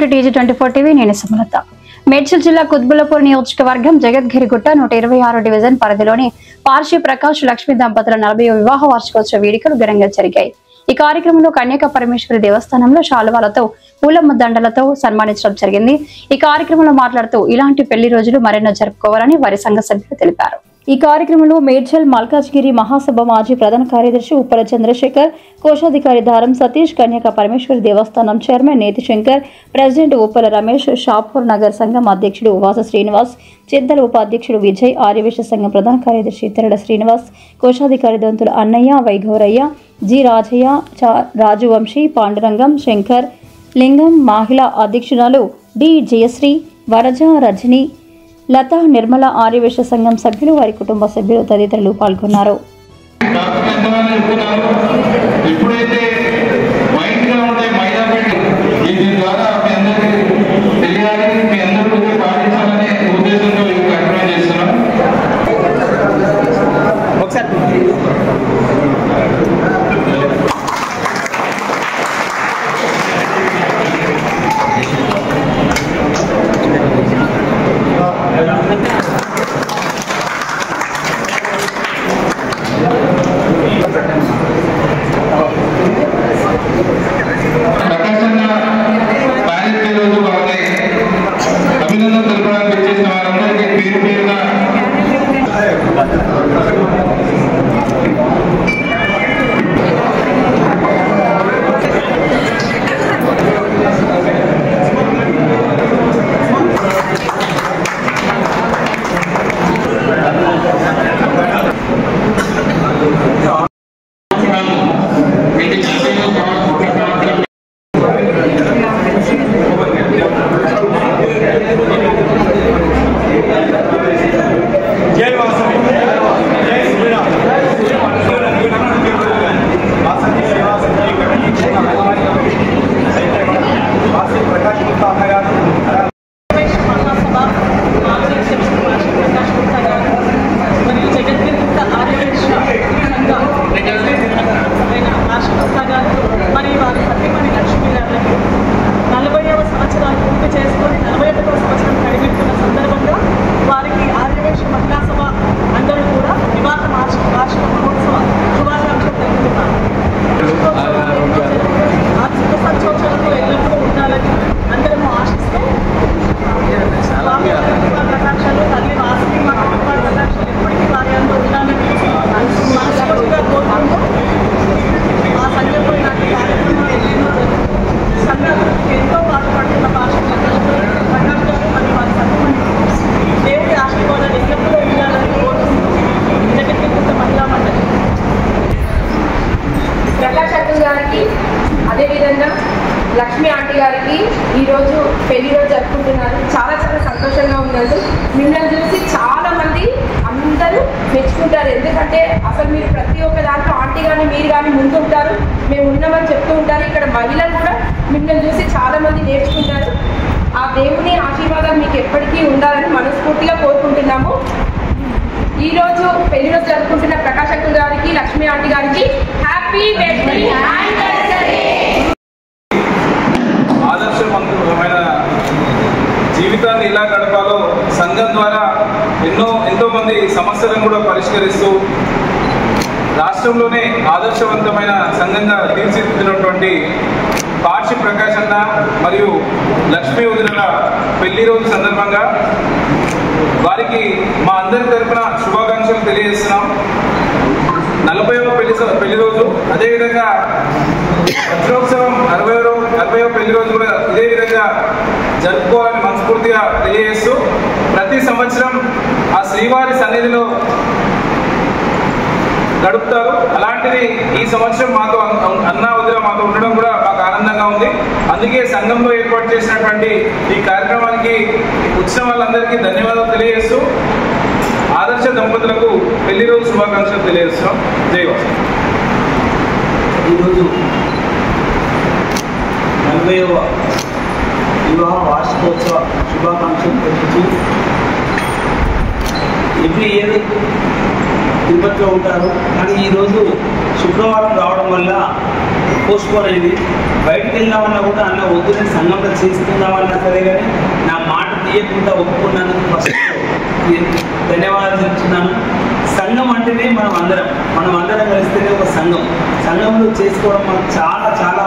TG24 TV నేను సుమలత. మేడ్చల్ జిల్లా కుత్బుల్లాపూర్ నియోజకవర్గం జగద్గిరిగుట్ట 126 డివిజన్ పరిధిలోని పార్షి ప్రకాష్ లక్ష్మి దంపతుల 40వ వివాహ వార్షికోత్సవ వేడుకలు ఘనంగా జరిగాయి. ఈ కార్యక్రమంలో కన్యకా పరమేశ్వరి దేవస్థానంలో శాలువాలతో పూలమ్మ దండలతో సన్మానించడం జరిగింది. ఈ కార్యక్రమంలో మాట్లాడుతూ ఇలాంటి పెళ్లి రోజులు మరెన్నో జరుపుకోవాలని వారి సంఘ సభ్యులు తెలిపారు. ఈ కార్యక్రమంలో మేడ్చల్ మల్కాజ్గిరి మహాసభ మాజీ ప్రధాన కార్యదర్శి ఉప్పల చంద్రశేఖర్, కోశాధికారి దారం సతీష్, కన్యకా పరమేశ్వరి దేవస్థానం చైర్మన్ నేతి శంకర్, ప్రెసిడెంట్ ఉప్పల రమేష్, షాపూర్ నగర్ సంఘం అధ్యక్షుడు ఉవాస శ్రీనివాస్, చింతల ఉపాధ్యక్షుడు విజయ్, ఆర్యవేశ సంఘం ప్రధాన కార్యదర్శి తెరడ శ్రీనివాస్, కోశాధికారి దొంతుల అన్నయ్య, వైఘవరయ్య, జి రాజయ్య, రాజువంశీ, పాండురంగం, శంకర్, లింగం, మహిళా అధ్యక్షురాలు డి జయశ్రీ, వరజ, రజని, లత, నిర్మల, ఆర్యవేశ సంఘం సభ్యులు, వారి కుటుంబ సభ్యులు తదితరులు పాల్గొన్నారు. అదేవిధంగా లక్ష్మి ఆంటీ గారికి ఈరోజు పెళ్లి రోజు జరుపుకుంటున్నారు. చాలా చాలా సంతోషంగా ఉన్నారు. మిమ్మల్ని చూసి చాలా మంది అందరూ మెచ్చుకుంటారు. ఎందుకంటే అసలు మీరు ప్రతి ఒక్క దాంట్లో ఆంటీ కానీ మీరు కానీ ముందుంటారు, మేము ఉన్నామని చెప్తూ ఉంటారు. ఇక్కడ మహిళలు కూడా మిమ్మల్ని చూసి చాలా మంది నేర్చుకుంటారు. ఆ దేవుని ఆశీర్వాదం మీకు ఎప్పటికీ ఉండాలని మనస్ఫూర్తిగా కోరుకుంటున్నాము. ఈరోజు పెళ్లి రోజు జరుపుకుంటున్న ప్రకాష్ అంకుల్ గారికి, లక్ష్మి ఆంటీ గారికి హ్యాపీ వెడ్డింగ్ యానివర్సరీ. ఆదర్శవంతమైన జీవితాన్ని ఎలా గడపాలో సంఘం ద్వారా ఎంతో మంది సమస్యలను కూడా పరిష్కరిస్తూ రాష్ట్రంలోనే ఆదర్శవంతమైన సంఘంగా తీర్చిదిద్దినటువంటి పార్షి ప్రకాష్ అన్న మరియు లక్ష్మీ వదిన పెళ్లి రోజు సందర్భంగా వారికి మా అందరి తరఫున శుభాకాంక్షలు తెలియజేస్తున్నాం. 40వ పెళ్లి రోజు, అదేవిధంగా వజ్రోత్సవం 60వ పెళ్లి రోజు కూడా ఇదే విధంగా జరుపుకోవాలని మనస్ఫూర్తిగా తెలియజేస్తూ ప్రతి సంవత్సరం ఆ శ్రీవారి సన్నిధిలో గడుపుతారు. అలాంటిది ఈ సంవత్సరం మాతో అన్న వదిన మాతో ఉండడం కూడా మాకు ఆనందంగా ఉంది. అందుకే సంఘంలో ఏర్పాటు చేసినటువంటి ఈ కార్యక్రమానికి వచ్చిన వాళ్ళందరికీ ధన్యవాదాలు తెలియజేస్తూ ఆదర్శ దంపతులకు పెళ్లి రోజు శుభాకాంక్షలు తెలియజేస్తున్నాం. జైవాసు. ఈరోజు 40వ వివాహ వార్షికోత్సవ శుభాకాంక్షలు తెలుపుతూ ఎవ్రీ ఇయర్ తిరుపతిలో ఉంటారు. కానీ ఈరోజు శుక్రవారం రావడం వల్ల పోస్ట్పోన్ అయింది. బయటకు వెళ్దామన్నా కూడా అన్న వద్దు, నేను సంఘంలో చేసుకుందామన్నా సరే కానీ నా మాట తీయకుండా ఒప్పుకున్నందుకు ఫస్ట్ ధన్యవాదాలు చెప్తున్నాను. సంఘం అంటేనే మనం అందరం కలిస్తేనే ఒక సంఘంలో చేసుకోవడం మనకు చాలా చాలా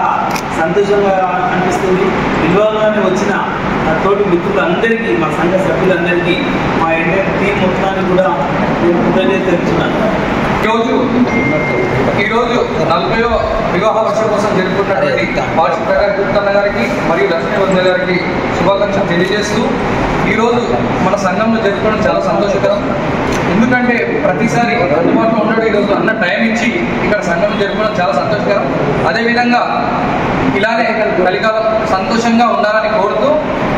సంతోషంగా అనిపిస్తుంది. విలువగానే వచ్చిన తోటి మిత్రులందరికీ, మా సంఘ సభ్యులందరికీ, మా ఎంటైర్ టీం మొత్తానికి కూడా నేను కృతజ్ఞత తెలుపుతున్నాను. ఈరోజు 40వ వివాహ వర్షం కోసం జరుపుకున్నటువంటి పార్షి ప్రకాష్ గుప్తా గారికి మరియు లక్ష్మీ వదిన గారికి శుభాకాంక్షలు తెలియజేస్తూ, ఈరోజు మన సంఘంలో జరుపుకోవడం చాలా సంతోషకరం. ఎందుకంటే ప్రతిసారి అందుబాటులో ఉండడం, ఈరోజు అన్న టైం ఇచ్చి ఇక్కడ సంఘంలో జరుపుకోవడం చాలా సంతోషకరం. అదేవిధంగా ఇలానే కలికాలం సంతోషంగా ఉండాలని కోరుతూ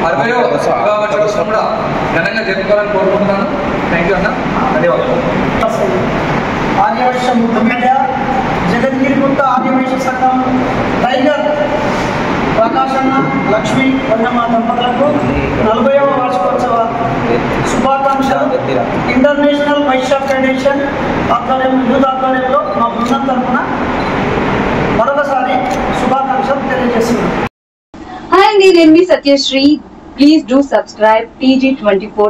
60వ వివాహ వర్షం కోసం కూడా ఘనంగా జరుపుకోవాలని కోరుకుంటున్నాను. థ్యాంక్ యూ అన్న, ధన్యవాదాలు. ఆర్యవైశ్య ముఖ్యమైన జగద్గిరిగుట్ట ఆర్యవైశ్య సంఘం టైగర్ ప్రకాశన్న లక్ష్మీ వన్నమ్మ దంపతులకు 40వ వార్షికోత్సవ శుభాకాంక్షలు. ఇంటర్నేషనల్ వైశ్య ఫెడరేషన్ యూత్ ఆధ్వర్యంలో మా బృందం తరఫున మరొకసారి శుభాకాంక్షలు తెలియజేస్తున్నాను. Hi, నేను మీ Satyasri. Please do subscribe TG24.